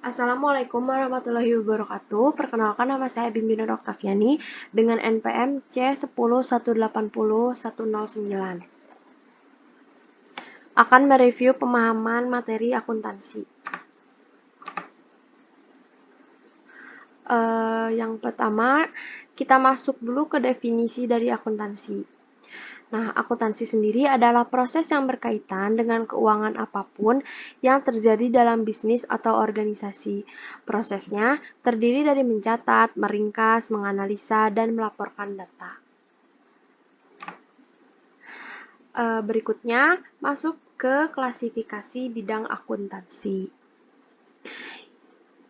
Assalamualaikum warahmatullahi wabarakatuh. Perkenalkan, nama saya Bimbinur Oktaviani dengan NPM C10180109. Akan mereview pemahaman materi akuntansi. Yang pertama, kita masuk dulu ke definisi dari akuntansi. Nah, akuntansi sendiri adalah proses yang berkaitan dengan keuangan apapun yang terjadi dalam bisnis atau organisasi. Prosesnya terdiri dari mencatat, meringkas, menganalisa, dan melaporkan data. Berikutnya, masuk ke klasifikasi bidang akuntansi.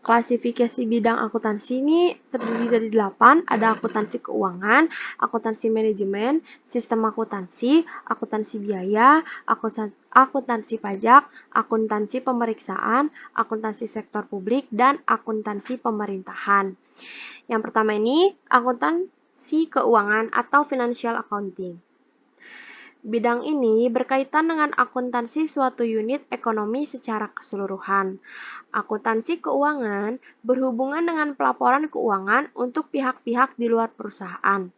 Klasifikasi bidang akuntansi ini terdiri dari 8, ada akuntansi keuangan, akuntansi manajemen, sistem akuntansi biaya, akuntansi pajak, akuntansi pemeriksaan, akuntansi sektor publik, dan akuntansi pemerintahan. Yang pertama ini, akuntansi keuangan atau financial accounting. Bidang ini berkaitan dengan akuntansi suatu unit ekonomi secara keseluruhan. Akuntansi keuangan berhubungan dengan pelaporan keuangan untuk pihak-pihak di luar perusahaan.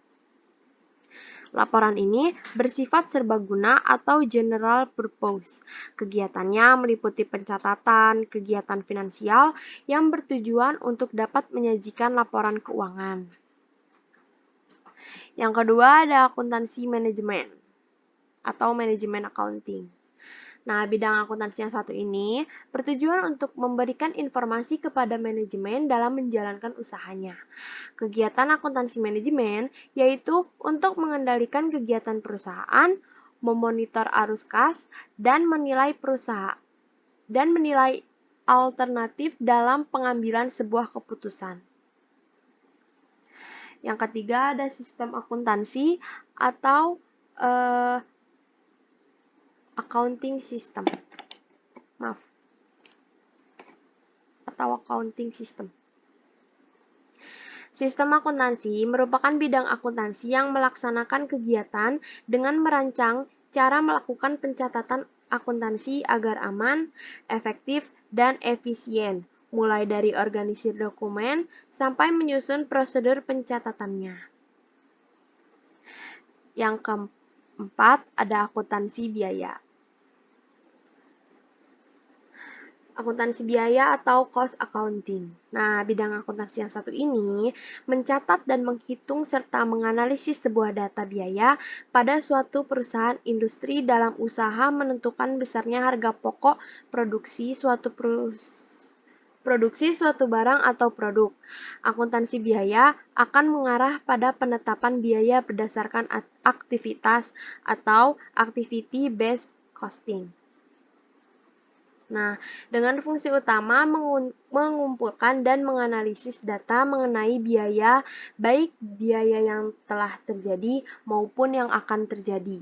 Laporan ini bersifat serbaguna atau general purpose. Kegiatannya meliputi pencatatan kegiatan finansial yang bertujuan untuk dapat menyajikan laporan keuangan. Yang kedua ada akuntansi manajemen atau manajemen accounting. Nah, bidang akuntansi yang satu ini bertujuan untuk memberikan informasi kepada manajemen dalam menjalankan usahanya. Kegiatan akuntansi manajemen yaitu untuk mengendalikan kegiatan perusahaan, memonitor arus kas, dan menilai alternatif dalam pengambilan sebuah keputusan. Yang ketiga ada sistem akuntansi atau accounting system. Sistem akuntansi merupakan bidang akuntansi yang melaksanakan kegiatan dengan merancang cara melakukan pencatatan akuntansi agar aman, efektif, dan efisien, mulai dari organisir dokumen sampai menyusun prosedur pencatatannya. Yang keempat ada akuntansi biaya. Akuntansi biaya atau cost accounting. Nah, bidang akuntansi yang satu ini mencatat dan menghitung serta menganalisis sebuah data biaya pada suatu perusahaan industri dalam usaha menentukan besarnya harga pokok produksi suatu barang atau produk. Akuntansi biaya akan mengarah pada penetapan biaya berdasarkan aktivitas atau activity based costing. Nah, dengan fungsi utama mengumpulkan dan menganalisis data mengenai biaya, baik biaya yang telah terjadi maupun yang akan terjadi.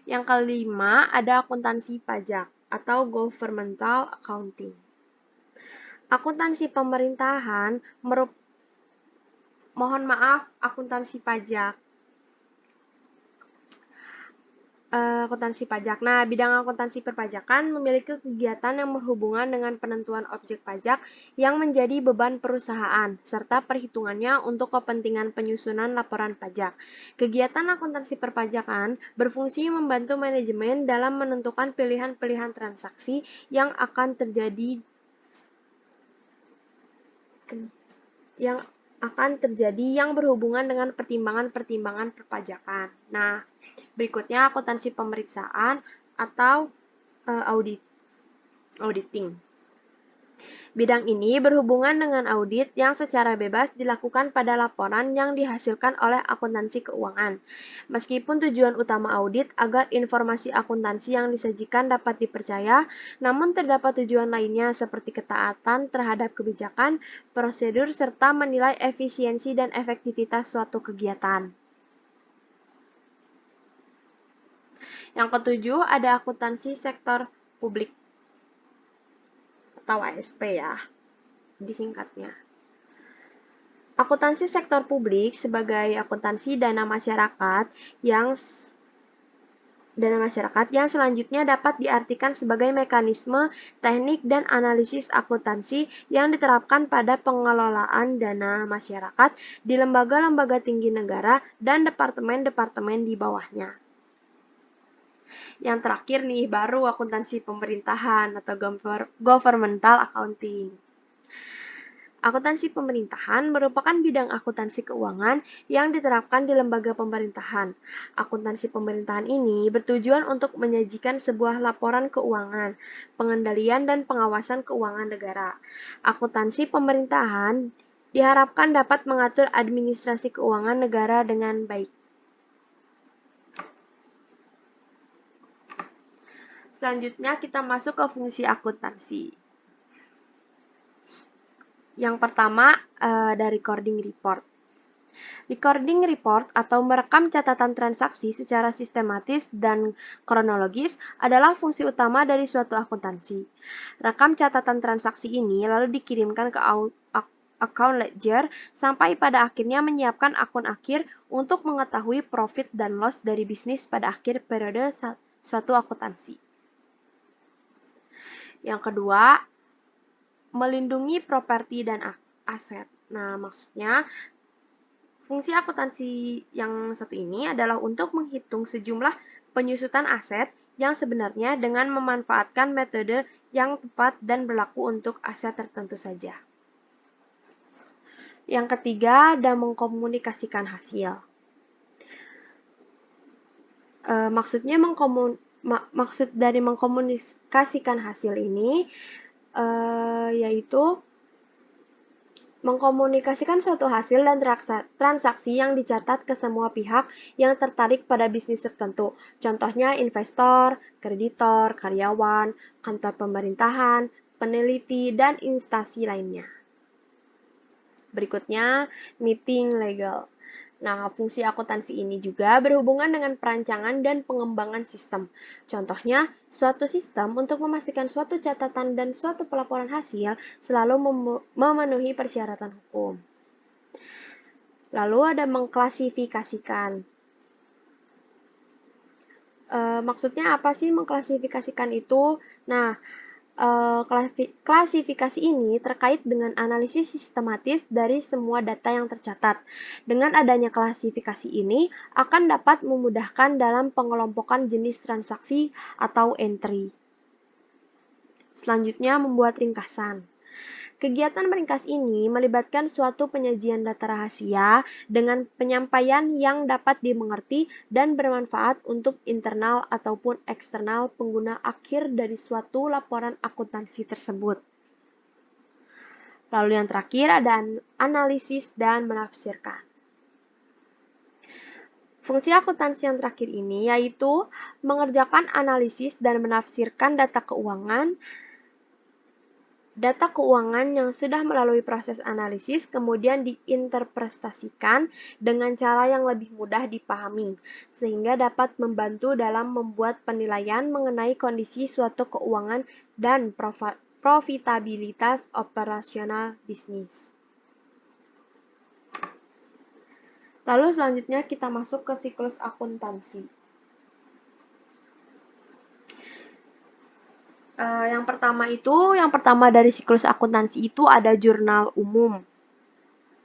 Yang kelima, ada akuntansi pajak atau governmental accounting. Akuntansi pemerintahan akuntansi pajak. Akuntansi pajak. Nah, bidang akuntansi perpajakan memiliki kegiatan yang berhubungan dengan penentuan objek pajak yang menjadi beban perusahaan, serta perhitungannya untuk kepentingan penyusunan laporan pajak. Kegiatan akuntansi perpajakan berfungsi membantu manajemen dalam menentukan pilihan-pilihan transaksi yang akan terjadi yang berhubungan dengan pertimbangan-pertimbangan perpajakan. Nah, berikutnya akuntansi pemeriksaan atau auditing. Bidang ini berhubungan dengan audit yang secara bebas dilakukan pada laporan yang dihasilkan oleh akuntansi keuangan. Meskipun tujuan utama audit agar informasi akuntansi yang disajikan dapat dipercaya, namun terdapat tujuan lainnya seperti ketaatan terhadap kebijakan, prosedur, serta menilai efisiensi dan efektivitas suatu kegiatan. Yang ketujuh ada akuntansi sektor publik atau ASP ya, disingkatnya. Akuntansi sektor publik sebagai akuntansi dana masyarakat yang Dana masyarakat yang selanjutnya dapat diartikan sebagai mekanisme, teknik, dan analisis akuntansi yang diterapkan pada pengelolaan dana masyarakat di lembaga-lembaga tinggi negara dan departemen-departemen di bawahnya. Yang terakhir nih, baru akuntansi pemerintahan atau governmental accounting. Akuntansi pemerintahan merupakan bidang akuntansi keuangan yang diterapkan di lembaga pemerintahan. Akuntansi pemerintahan ini bertujuan untuk menyajikan sebuah laporan keuangan, pengendalian dan pengawasan keuangan negara. Akuntansi pemerintahan diharapkan dapat mengatur administrasi keuangan negara dengan baik. Selanjutnya kita masuk ke fungsi akuntansi. Yang pertama, dari recording report. Recording report atau merekam catatan transaksi secara sistematis dan kronologis adalah fungsi utama dari suatu akuntansi. Rekam catatan transaksi ini lalu dikirimkan ke account ledger sampai pada akhirnya menyiapkan akun akhir untuk mengetahui profit dan loss dari bisnis pada akhir periode suatu akuntansi. Yang kedua, melindungi properti dan aset. Nah, maksudnya fungsi akuntansi yang satu ini adalah untuk menghitung sejumlah penyusutan aset yang sebenarnya dengan memanfaatkan metode yang tepat dan berlaku untuk aset tertentu saja. Yang ketiga, dan mengkomunikasikan hasil. Maksud dari mengkomunikasikan hasil ini yaitu mengkomunikasikan suatu hasil dan transaksi yang dicatat ke semua pihak yang tertarik pada bisnis tertentu. Contohnya investor, kreditor, karyawan, kantor pemerintahan, peneliti, dan instansi lainnya. Berikutnya, meeting legal. Nah, fungsi akuntansi ini juga berhubungan dengan perancangan dan pengembangan sistem. Contohnya, suatu sistem untuk memastikan suatu catatan dan suatu pelaporan hasil selalu memenuhi persyaratan hukum. Lalu ada mengklasifikasikan. Maksudnya apa sih mengklasifikasikan itu? Nah, klasifikasi ini terkait dengan analisis sistematis dari semua data yang tercatat. Dengan adanya klasifikasi ini akan dapat memudahkan dalam pengelompokan jenis transaksi atau entry. Selanjutnya, membuat ringkasan. Kegiatan meringkas ini melibatkan suatu penyajian data rahasia dengan penyampaian yang dapat dimengerti dan bermanfaat untuk internal ataupun eksternal pengguna akhir dari suatu laporan akuntansi tersebut. Lalu yang terakhir ada analisis dan menafsirkan. Fungsi akuntansi yang terakhir ini yaitu mengerjakan analisis dan menafsirkan data keuangan yang sudah melalui proses analisis kemudian diinterpretasikan dengan cara yang lebih mudah dipahami, sehingga dapat membantu dalam membuat penilaian mengenai kondisi suatu keuangan dan profitabilitas operasional bisnis. Lalu selanjutnya kita masuk ke siklus akuntansi. Yang pertama dari siklus akuntansi itu ada jurnal umum.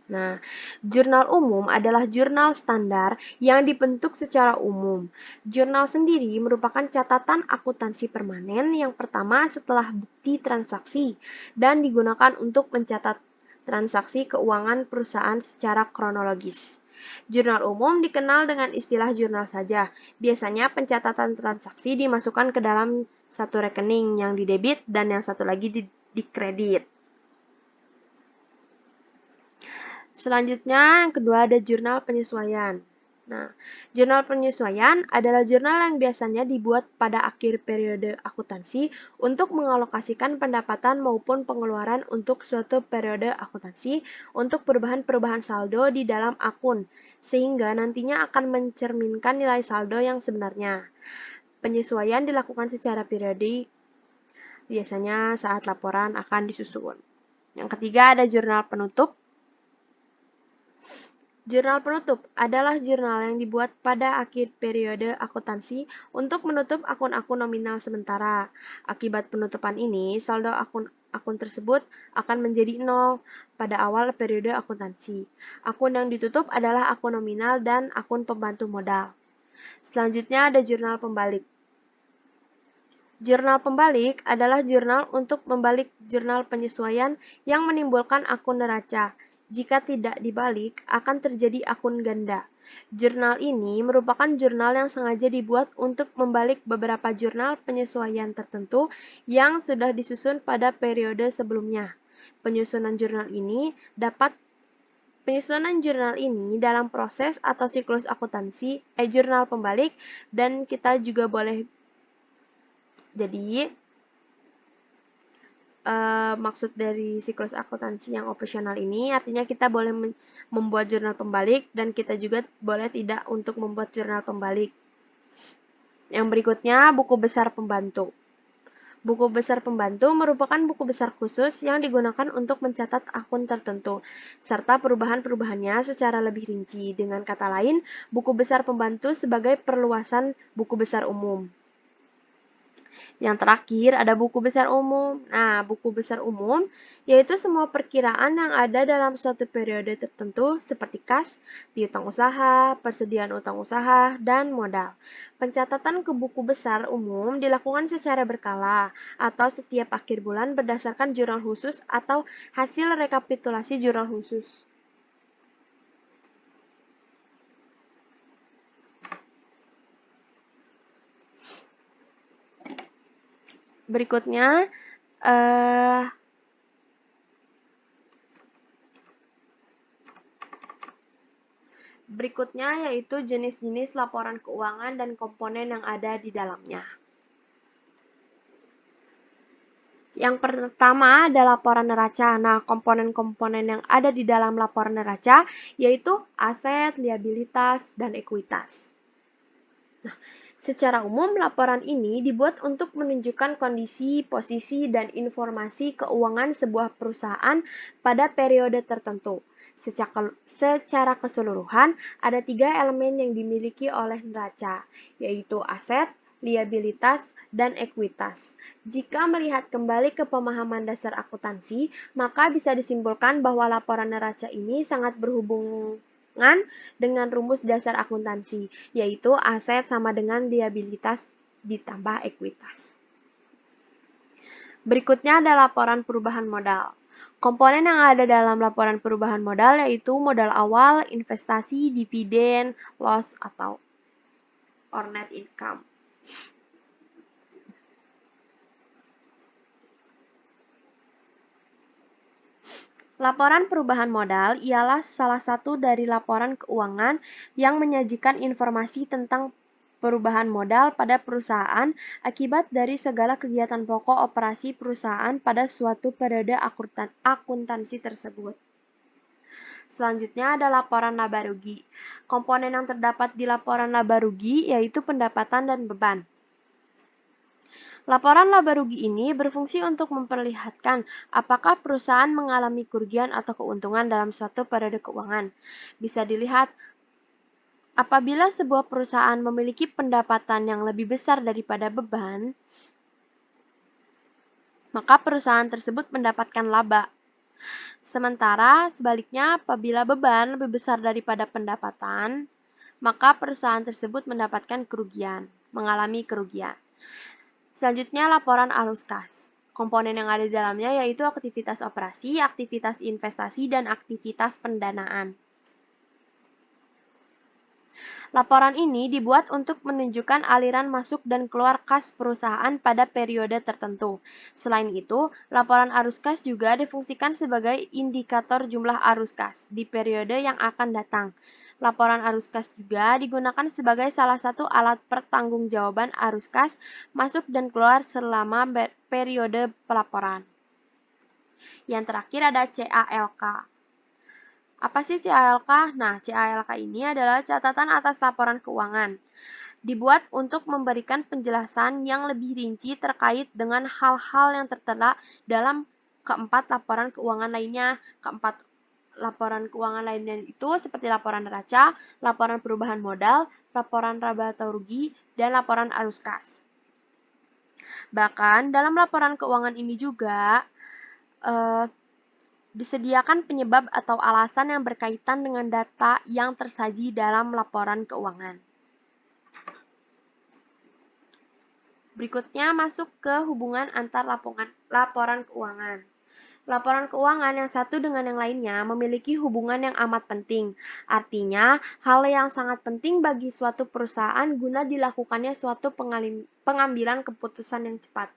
Nah, jurnal umum adalah jurnal standar yang dibentuk secara umum. Jurnal sendiri merupakan catatan akuntansi permanen yang pertama setelah bukti transaksi dan digunakan untuk mencatat transaksi keuangan perusahaan secara kronologis. Jurnal umum dikenal dengan istilah jurnal saja. Biasanya pencatatan transaksi dimasukkan ke dalam satu rekening yang didebit dan yang satu lagi di kredit. Selanjutnya, yang kedua ada jurnal penyesuaian. Nah, jurnal penyesuaian adalah jurnal yang biasanya dibuat pada akhir periode akuntansi untuk mengalokasikan pendapatan maupun pengeluaran untuk suatu periode akuntansi untuk perubahan-perubahan saldo di dalam akun, sehingga nantinya akan mencerminkan nilai saldo yang sebenarnya. Penyesuaian dilakukan secara periodik, biasanya saat laporan akan disusun. Yang ketiga ada jurnal penutup. Jurnal penutup adalah jurnal yang dibuat pada akhir periode akuntansi untuk menutup akun-akun nominal sementara. Akibat penutupan ini, saldo akun tersebut akan menjadi 0 pada awal periode akuntansi. Akun yang ditutup adalah akun nominal dan akun pembantu modal. Selanjutnya ada jurnal pembalik. Jurnal pembalik adalah jurnal untuk membalik jurnal penyesuaian yang menimbulkan akun neraca. Jika tidak dibalik, akan terjadi akun ganda. Jurnal ini merupakan jurnal yang sengaja dibuat untuk membalik beberapa jurnal penyesuaian tertentu yang sudah disusun pada periode sebelumnya. Penyusunan jurnal ini dalam proses atau siklus akuntansi, jurnal pembalik, dan kita juga boleh jadi maksud dari siklus akuntansi yang opsional ini artinya kita boleh membuat jurnal pembalik dan kita juga boleh tidak untuk membuat jurnal pembalik. Yang berikutnya, buku besar pembantu. Buku besar pembantu merupakan buku besar khusus yang digunakan untuk mencatat akun tertentu, serta perubahan-perubahannya secara lebih rinci. Dengan kata lain, buku besar pembantu sebagai perluasan buku besar umum. Yang terakhir ada buku besar umum. Nah, buku besar umum yaitu semua perkiraan yang ada dalam suatu periode tertentu seperti kas, piutang usaha, persediaan utang usaha, dan modal. Pencatatan ke buku besar umum dilakukan secara berkala atau setiap akhir bulan berdasarkan jurnal khusus atau hasil rekapitulasi jurnal khusus. Berikutnya, yaitu jenis-jenis laporan keuangan dan komponen yang ada di dalamnya. Yang pertama ada laporan neraca. Nah, komponen-komponen yang ada di dalam laporan neraca yaitu aset, liabilitas, dan ekuitas. Nah, secara umum, laporan ini dibuat untuk menunjukkan kondisi, posisi, dan informasi keuangan sebuah perusahaan pada periode tertentu. Secara keseluruhan, ada 3 elemen yang dimiliki oleh neraca, yaitu aset, liabilitas, dan ekuitas. Jika melihat kembali ke pemahaman dasar akuntansi, maka bisa disimpulkan bahwa laporan neraca ini sangat berhubungan dengan rumus dasar akuntansi, yaitu aset sama dengan liabilitas ditambah ekuitas. Berikutnya ada laporan perubahan modal. Komponen yang ada dalam laporan perubahan modal yaitu modal awal, investasi, dividen, loss, or net income. Laporan perubahan modal ialah salah satu dari laporan keuangan yang menyajikan informasi tentang perubahan modal pada perusahaan akibat dari segala kegiatan pokok operasi perusahaan pada suatu periode akuntansi tersebut. Selanjutnya ada laporan laba rugi. Komponen yang terdapat di laporan laba rugi yaitu pendapatan dan beban. Laporan laba rugi ini berfungsi untuk memperlihatkan apakah perusahaan mengalami kerugian atau keuntungan dalam suatu periode keuangan. Bisa dilihat, apabila sebuah perusahaan memiliki pendapatan yang lebih besar daripada beban, maka perusahaan tersebut mendapatkan laba. Sementara sebaliknya, apabila beban lebih besar daripada pendapatan, maka perusahaan tersebut mendapatkan kerugian, mengalami kerugian. Selanjutnya, laporan arus kas. Komponen yang ada di dalamnya yaitu aktivitas operasi, aktivitas investasi, dan aktivitas pendanaan. Laporan ini dibuat untuk menunjukkan aliran masuk dan keluar kas perusahaan pada periode tertentu. Selain itu, laporan arus kas juga difungsikan sebagai indikator jumlah arus kas di periode yang akan datang. Laporan arus kas juga digunakan sebagai salah satu alat pertanggungjawaban arus kas masuk dan keluar selama periode pelaporan. Yang terakhir ada CALK. Apa sih CALK? Nah, CALK ini adalah catatan atas laporan keuangan. Dibuat untuk memberikan penjelasan yang lebih rinci terkait dengan hal-hal yang tertera dalam keempat laporan keuangan lainnya. Keempat laporan keuangan lainnya itu seperti laporan neraca, laporan perubahan modal, laporan laba atau rugi, dan laporan arus kas. Bahkan dalam laporan keuangan ini juga disediakan penyebab atau alasan yang berkaitan dengan data yang tersaji dalam laporan keuangan. Berikutnya masuk ke hubungan antar laporan keuangan. Laporan keuangan yang satu dengan yang lainnya memiliki hubungan yang amat penting. Artinya, hal yang sangat penting bagi suatu perusahaan guna dilakukannya suatu pengambilan keputusan yang tepat.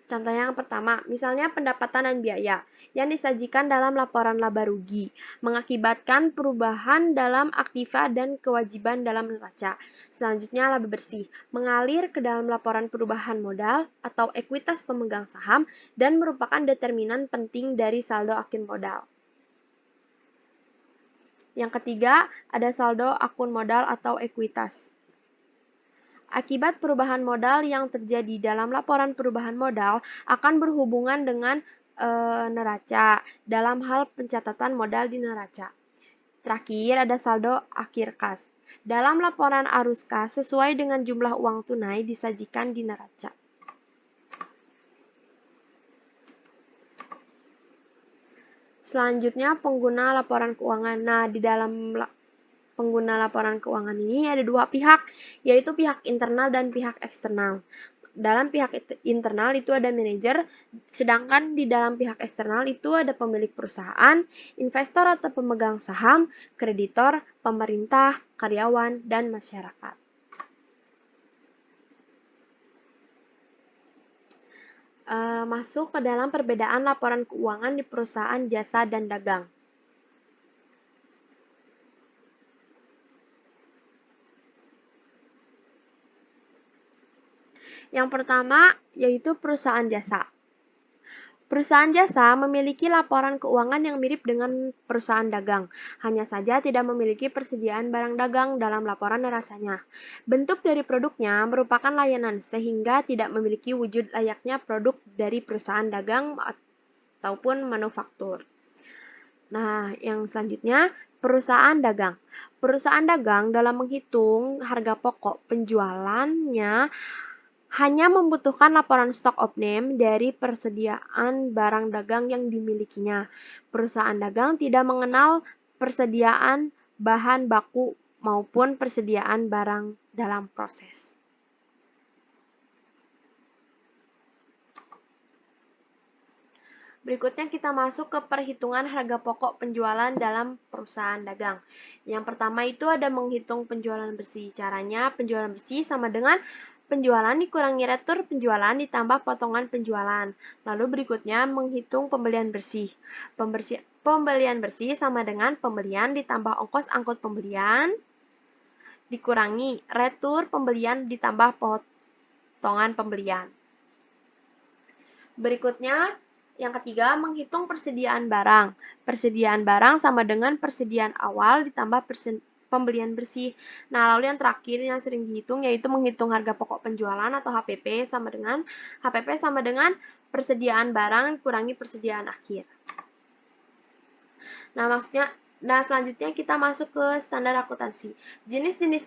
Contohnya yang pertama, misalnya pendapatan dan biaya yang disajikan dalam laporan laba rugi mengakibatkan perubahan dalam aktiva dan kewajiban dalam neraca. Selanjutnya, laba bersih mengalir ke dalam laporan perubahan modal atau ekuitas pemegang saham dan merupakan determinan penting dari saldo akun modal. Yang ketiga, ada saldo akun modal atau ekuitas. Akibat perubahan modal yang terjadi dalam laporan perubahan modal akan berhubungan dengan neraca dalam hal pencatatan modal di neraca. Terakhir ada saldo akhir kas. Dalam laporan arus kas sesuai dengan jumlah uang tunai disajikan di neraca. Selanjutnya pengguna laporan keuangan. Nah, di dalam pengguna laporan keuangan ini ada dua pihak, yaitu pihak internal dan pihak eksternal. Dalam pihak internal itu ada manajer, sedangkan di dalam pihak eksternal itu ada pemilik perusahaan, investor atau pemegang saham, kreditor, pemerintah, karyawan, dan masyarakat. Masuk ke dalam perbedaan laporan keuangan di perusahaan jasa dan dagang. Yang pertama yaitu perusahaan jasa. Perusahaan jasa memiliki laporan keuangan yang mirip dengan perusahaan dagang, hanya saja tidak memiliki persediaan barang dagang dalam laporan neracanya. Bentuk dari produknya merupakan layanan, sehingga tidak memiliki wujud layaknya produk dari perusahaan dagang ataupun manufaktur. Nah, yang selanjutnya, perusahaan dagang. Perusahaan dagang dalam menghitung harga pokok penjualannya hanya membutuhkan laporan stok off-name dari persediaan barang dagang yang dimilikinya. Perusahaan dagang tidak mengenal persediaan bahan baku maupun persediaan barang dalam proses. Berikutnya kita masuk ke perhitungan harga pokok penjualan dalam perusahaan dagang. Yang pertama itu ada menghitung penjualan bersih. Caranya penjualan bersih sama dengan penjualan dikurangi retur penjualan ditambah potongan penjualan. Lalu berikutnya menghitung pembelian bersih. Pembelian bersih sama dengan pembelian ditambah ongkos angkut pembelian dikurangi retur pembelian ditambah potongan pembelian. Berikutnya yang ketiga, menghitung persediaan barang. Persediaan barang sama dengan persediaan awal ditambah pembelian bersih. Nah, lalu yang terakhir yang sering dihitung yaitu menghitung harga pokok penjualan atau HPP sama dengan persediaan barang kurangi persediaan akhir. Nah, selanjutnya kita masuk ke standar akuntansi. Jenis-jenis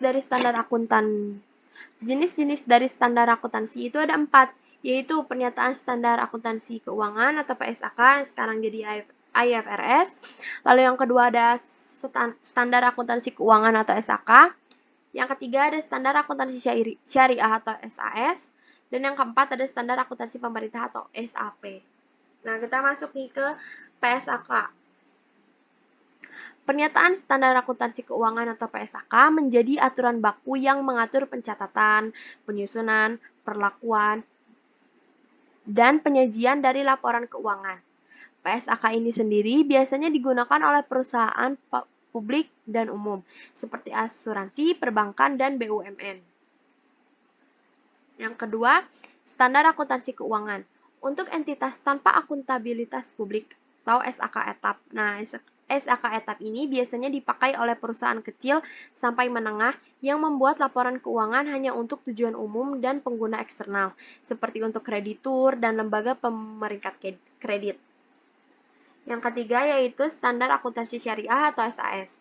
dari standar akuntansi itu ada 4, yaitu pernyataan standar akuntansi keuangan atau PSAK yang sekarang jadi IFRS. Lalu yang kedua ada standar akuntansi keuangan atau SAK. Yang ketiga ada standar akuntansi syariah atau SAS. Dan yang keempat ada standar akuntansi pemerintah atau SAP. Nah, kita masuk nih ke PSAK. Pernyataan standar akuntansi keuangan atau PSAK menjadi aturan baku yang mengatur pencatatan, penyusunan, perlakuan, dan penyajian dari laporan keuangan. PSAK ini sendiri biasanya digunakan oleh perusahaan publik dan umum, seperti asuransi, perbankan, dan BUMN. Yang kedua, standar akuntansi keuangan. Untuk entitas tanpa akuntabilitas publik atau SAK etap. Nah, SAK etap ini biasanya dipakai oleh perusahaan kecil sampai menengah yang membuat laporan keuangan hanya untuk tujuan umum dan pengguna eksternal, seperti untuk kreditur dan lembaga pemeringkat kredit. Yang ketiga yaitu Standar Akuntansi Syariah atau SAS.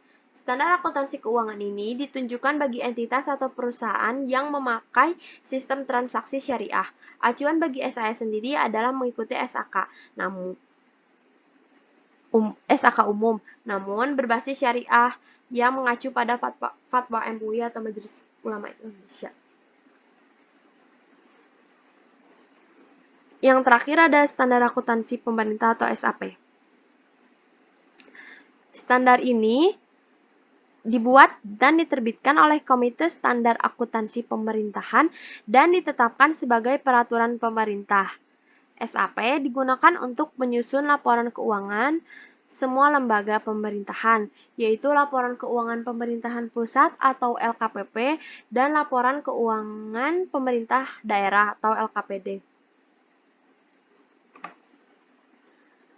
Standar akuntansi keuangan ini ditunjukkan bagi entitas atau perusahaan yang memakai sistem transaksi syariah. Acuan bagi SAS sendiri adalah mengikuti SAK, SAK umum, namun berbasis syariah yang mengacu pada fatwa MUI atau Majelis Ulama Indonesia. Yang terakhir ada Standar Akuntansi Pemerintah atau SAP. Standar ini dibuat dan diterbitkan oleh Komite Standar Akuntansi Pemerintahan dan ditetapkan sebagai peraturan pemerintah. SAP digunakan untuk menyusun laporan keuangan semua lembaga pemerintahan, yaitu laporan keuangan pemerintahan pusat atau LKPP dan laporan keuangan pemerintah daerah atau LKPD.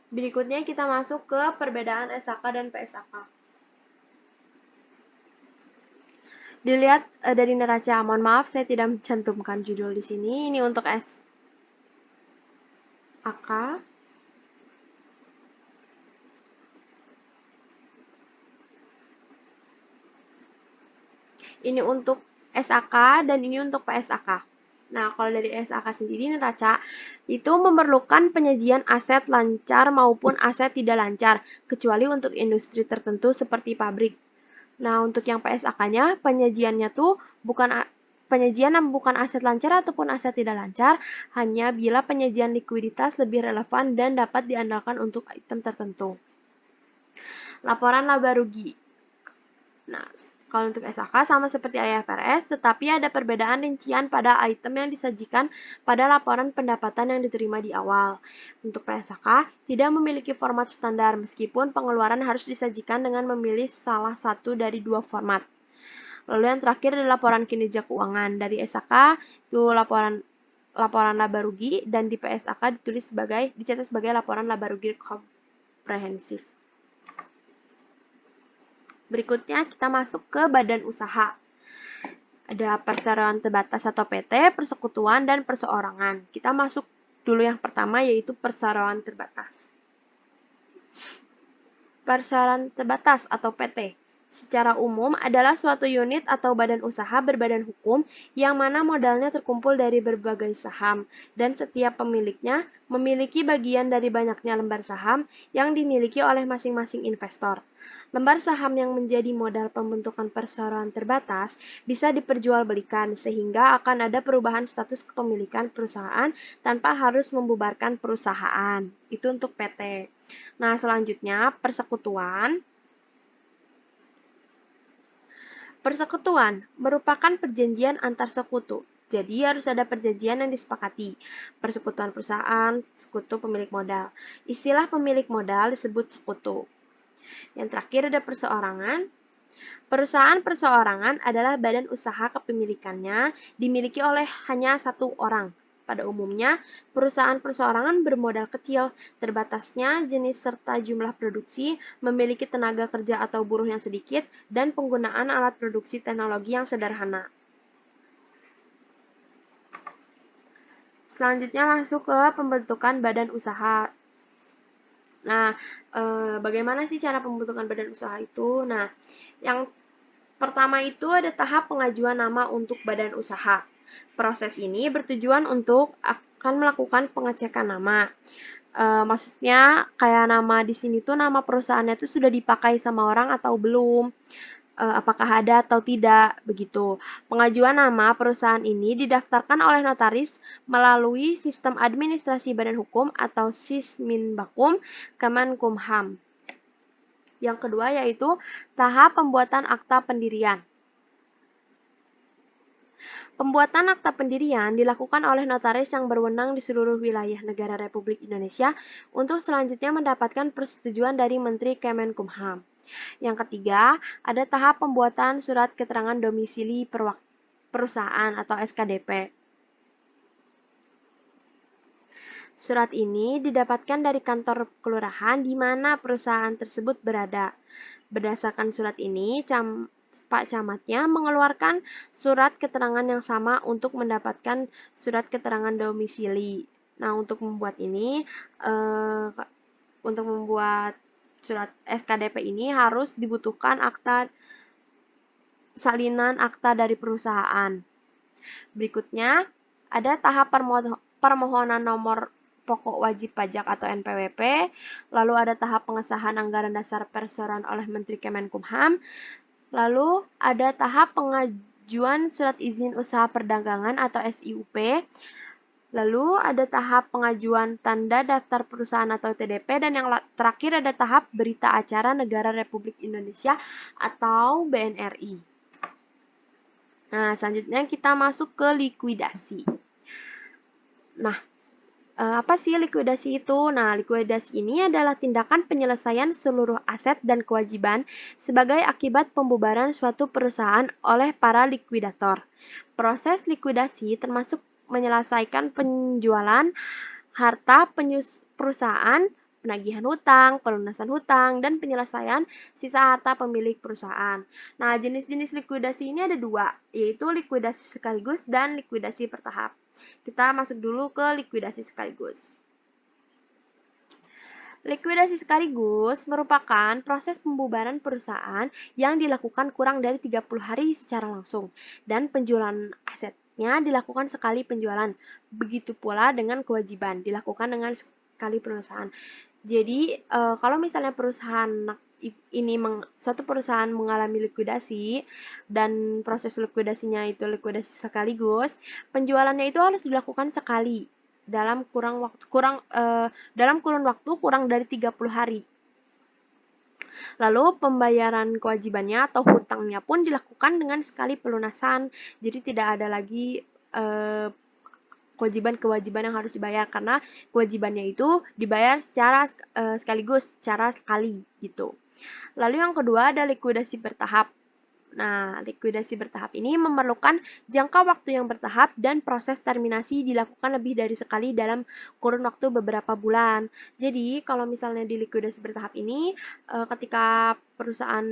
Berikutnya kita masuk ke perbedaan SAK dan PSAK. Dilihat dari neraca, mohon maaf saya tidak mencantumkan judul di sini. Ini untuk SAK. Ini untuk SAK dan ini untuk PSAK. Nah, kalau dari SAK sendiri neraca itu memerlukan penyajian aset lancar maupun aset tidak lancar, kecuali untuk industri tertentu seperti pabrik. Nah, untuk yang PSAK-nya, penyajiannya tuh penyajian bukan aset lancar ataupun aset tidak lancar, hanya bila penyajian likuiditas lebih relevan dan dapat diandalkan untuk item tertentu. Laporan laba rugi. Nah, kalau untuk SAK sama seperti IFRS, tetapi ada perbedaan rincian pada item yang disajikan pada laporan pendapatan yang diterima di awal. Untuk PSAK, tidak memiliki format standar, meskipun pengeluaran harus disajikan dengan memilih salah satu dari dua format. Lalu yang terakhir adalah laporan kinerja keuangan. Dari SAK, itu laporan laba rugi, dan di PSAK dicatat sebagai laporan laba rugi komprehensif. Berikutnya kita masuk ke badan usaha. Ada perseroan terbatas atau PT, persekutuan, dan perseorangan. Kita masuk dulu yang pertama yaitu perseroan terbatas. Perseroan terbatas atau PT secara umum adalah suatu unit atau badan usaha berbadan hukum yang mana modalnya terkumpul dari berbagai saham dan setiap pemiliknya memiliki bagian dari banyaknya lembar saham yang dimiliki oleh masing-masing investor. Lembar saham yang menjadi modal pembentukan perseroan terbatas bisa diperjualbelikan sehingga akan ada perubahan status kepemilikan perusahaan tanpa harus membubarkan perusahaan. Itu untuk PT. Nah, selanjutnya persekutuan. Persekutuan merupakan perjanjian antar sekutu. Jadi harus ada perjanjian yang disepakati. Persekutuan perusahaan, sekutu pemilik modal. Istilah pemilik modal disebut sekutu. Yang terakhir ada perseorangan. Perusahaan perseorangan adalah badan usaha kepemilikannya dimiliki oleh hanya satu orang. Pada umumnya, perusahaan perseorangan bermodal kecil, terbatasnya jenis serta jumlah produksi, memiliki tenaga kerja atau buruh yang sedikit, dan penggunaan alat produksi teknologi yang sederhana. Selanjutnya masuk ke pembentukan badan usaha. Nah, bagaimana sih cara pembentukan badan usaha itu? Nah, yang pertama itu ada tahap pengajuan nama untuk badan usaha. Proses ini bertujuan untuk akan melakukan pengecekan nama. Maksudnya kayak nama di sini tuh nama perusahaannya tuh sudah dipakai sama orang atau belum? Apakah ada atau tidak, begitu. Pengajuan nama perusahaan ini didaftarkan oleh notaris melalui Sistem Administrasi Badan Hukum atau Sisminbakum Kemenkumham. Yang kedua yaitu tahap pembuatan akta pendirian. Pembuatan akta pendirian dilakukan oleh notaris yang berwenang di seluruh wilayah negara Republik Indonesia untuk selanjutnya mendapatkan persetujuan dari Menteri Kemenkumham. Yang ketiga, ada tahap pembuatan surat keterangan domisili perusahaan atau SKDP. Surat ini didapatkan dari kantor kelurahan di mana perusahaan tersebut berada. Berdasarkan surat ini, Pak Camatnya mengeluarkan surat keterangan yang sama untuk mendapatkan surat keterangan domisili. Nah, untuk membuat surat SKDP ini harus dibutuhkan salinan akta dari perusahaan. Berikutnya, ada tahap permohonan nomor pokok wajib pajak atau NPWP, lalu ada tahap pengesahan anggaran dasar perseroan oleh Menteri Kemenkumham, lalu ada tahap pengajuan surat izin usaha perdagangan atau SIUP, lalu ada tahap pengajuan tanda daftar perusahaan atau TDP, dan yang terakhir ada tahap berita acara Negara Republik Indonesia atau BNRI. Nah, selanjutnya kita masuk ke likuidasi. Nah, apa sih likuidasi itu? Nah, likuidasi ini adalah tindakan penyelesaian seluruh aset dan kewajiban sebagai akibat pembubaran suatu perusahaan oleh para likuidator. Proses likuidasi termasuk menyelesaikan penjualan harta perusahaan, penagihan hutang, pelunasan hutang, dan penyelesaian sisa harta pemilik perusahaan. Nah, jenis-jenis likuidasi ini ada dua, yaitu likuidasi sekaligus dan likuidasi bertahap. Kita masuk dulu ke likuidasi sekaligus. Likuidasi sekaligus merupakan proses pembubaran perusahaan yang dilakukan kurang dari 30 hari secara langsung, dan penjualan asetnya dilakukan sekali penjualan. Begitu pula dengan kewajiban, dilakukan dengan sekali perusahaan. Jadi, kalau misalnya suatu perusahaan mengalami likuidasi dan proses likuidasinya itu likuidasi sekaligus, penjualannya itu harus dilakukan sekali dalam kurun waktu kurang dari 30 hari. Lalu pembayaran kewajibannya atau hutangnya pun dilakukan dengan sekali pelunasan. Jadi tidak ada lagi kewajiban yang harus dibayar, karena kewajibannya itu dibayar secara sekaligus, secara sekali gitu. Lalu yang kedua ada likuidasi bertahap. Nah, likuidasi bertahap ini memerlukan jangka waktu yang bertahap dan proses terminasi dilakukan lebih dari sekali dalam kurun waktu beberapa bulan. Jadi, kalau misalnya di likuidasi bertahap ini, ketika perusahaan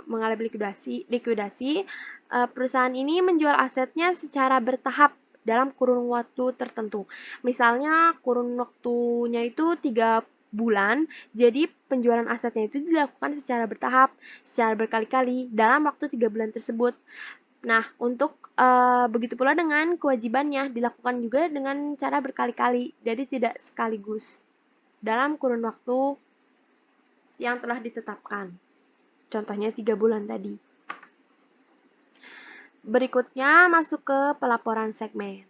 mengalami likuidasi, perusahaan ini menjual asetnya secara bertahap dalam kurun waktu tertentu. Misalnya kurun waktunya itu 3 bulan, jadi penjualan asetnya itu dilakukan secara bertahap, secara berkali-kali dalam waktu 3 bulan tersebut. Nah, untuk begitu pula dengan kewajibannya dilakukan juga dengan cara berkali-kali, jadi tidak sekaligus dalam kurun waktu yang telah ditetapkan. Contohnya 3 bulan tadi. Berikutnya masuk ke pelaporan segmen.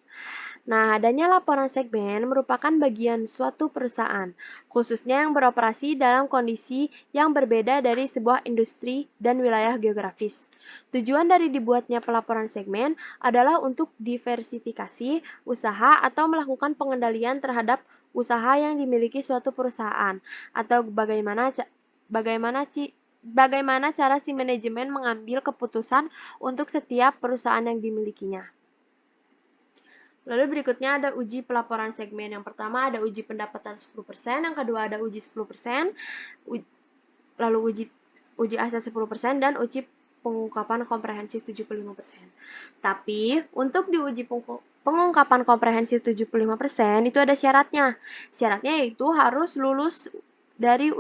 Nah, adanya laporan segmen merupakan bagian suatu perusahaan, khususnya yang beroperasi dalam kondisi yang berbeda dari sebuah industri dan wilayah geografis. Tujuan dari dibuatnya pelaporan segmen adalah untuk diversifikasi usaha atau melakukan pengendalian terhadap usaha yang dimiliki suatu perusahaan, atau bagaimana cara si manajemen mengambil keputusan untuk setiap perusahaan yang dimilikinya. Lalu berikutnya ada uji pelaporan segmen. Yang pertama ada uji pendapatan 10%, yang kedua ada uji 10%, lalu uji aset 10%, dan uji pengungkapan komprehensif 75%. Tapi untuk diuji pengungkapan komprehensif 75% itu ada syaratnya. Syaratnya yaitu harus lulus dari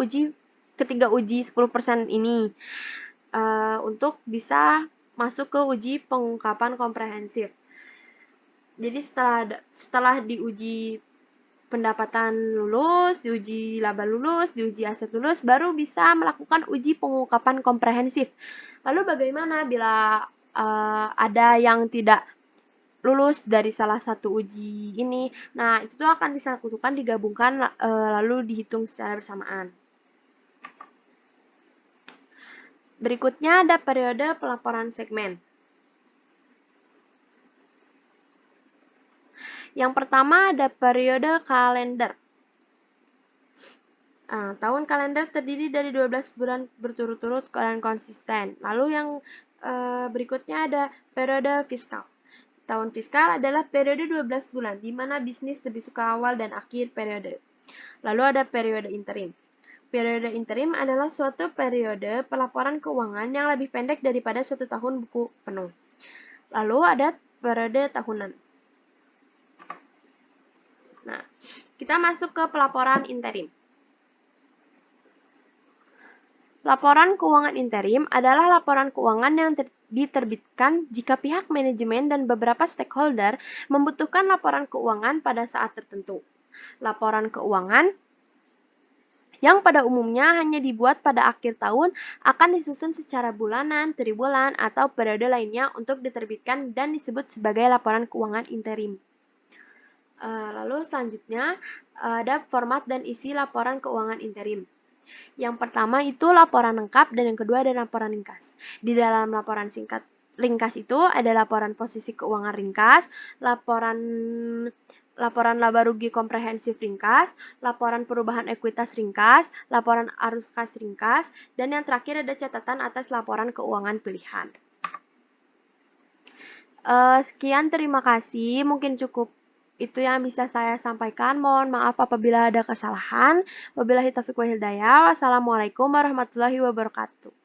ketiga uji 10% ini untuk bisa masuk ke uji pengungkapan komprehensif. Jadi setelah diuji pendapatan lulus, diuji laba lulus, diuji aset lulus, baru bisa melakukan uji pengungkapan komprehensif. Lalu bagaimana bila ada yang tidak lulus dari salah satu uji ini? Nah, itu akan disatukan, digabungkan, lalu dihitung secara bersamaan. Berikutnya ada periode pelaporan segmen. Yang pertama ada periode kalender. Tahun kalender terdiri dari 12 bulan berturut-turut dan konsisten. Lalu yang berikutnya ada periode fiskal. tahun fiskal adalah periode 12 bulan, di mana bisnis lebih suka awal dan akhir periode. Lalu ada periode interim. Periode interim adalah suatu periode pelaporan keuangan yang lebih pendek daripada 1 tahun buku penuh. Lalu ada periode tahunan. Nah, kita masuk ke pelaporan interim. Laporan keuangan interim adalah laporan keuangan yang diterbitkan jika pihak manajemen dan beberapa stakeholder membutuhkan laporan keuangan pada saat tertentu. Laporan keuangan yang pada umumnya hanya dibuat pada akhir tahun akan disusun secara bulanan, triwulan, atau periode lainnya untuk diterbitkan dan disebut sebagai laporan keuangan interim. Lalu selanjutnya ada format dan isi laporan keuangan interim. Yang pertama itu laporan lengkap dan yang kedua ada laporan ringkas. Di dalam laporan singkat ringkas itu ada laporan posisi keuangan ringkas, laporan laba rugi komprehensif ringkas, laporan perubahan ekuitas ringkas, laporan arus kas ringkas, dan yang terakhir ada catatan atas laporan keuangan pilihan. Sekian, terima kasih. Mungkin cukup itu yang bisa saya sampaikan. Mohon maaf apabila ada kesalahan. Wabillahi taufiq wal hidayah. Wassalamualaikum warahmatullahi wabarakatuh.